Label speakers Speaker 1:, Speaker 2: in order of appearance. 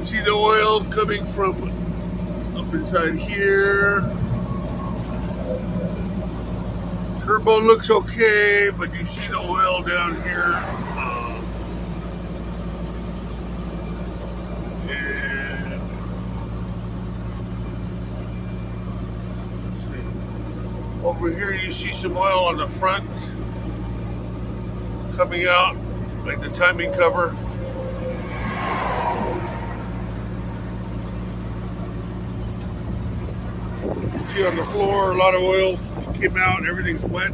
Speaker 1: can see the oil coming from up inside here. Turbo looks okay, but you see the oil down here. And let's see. Over here you see some oil on the front coming out, like the timing cover. You can see on the floor a lot of oil came out, everything's wet.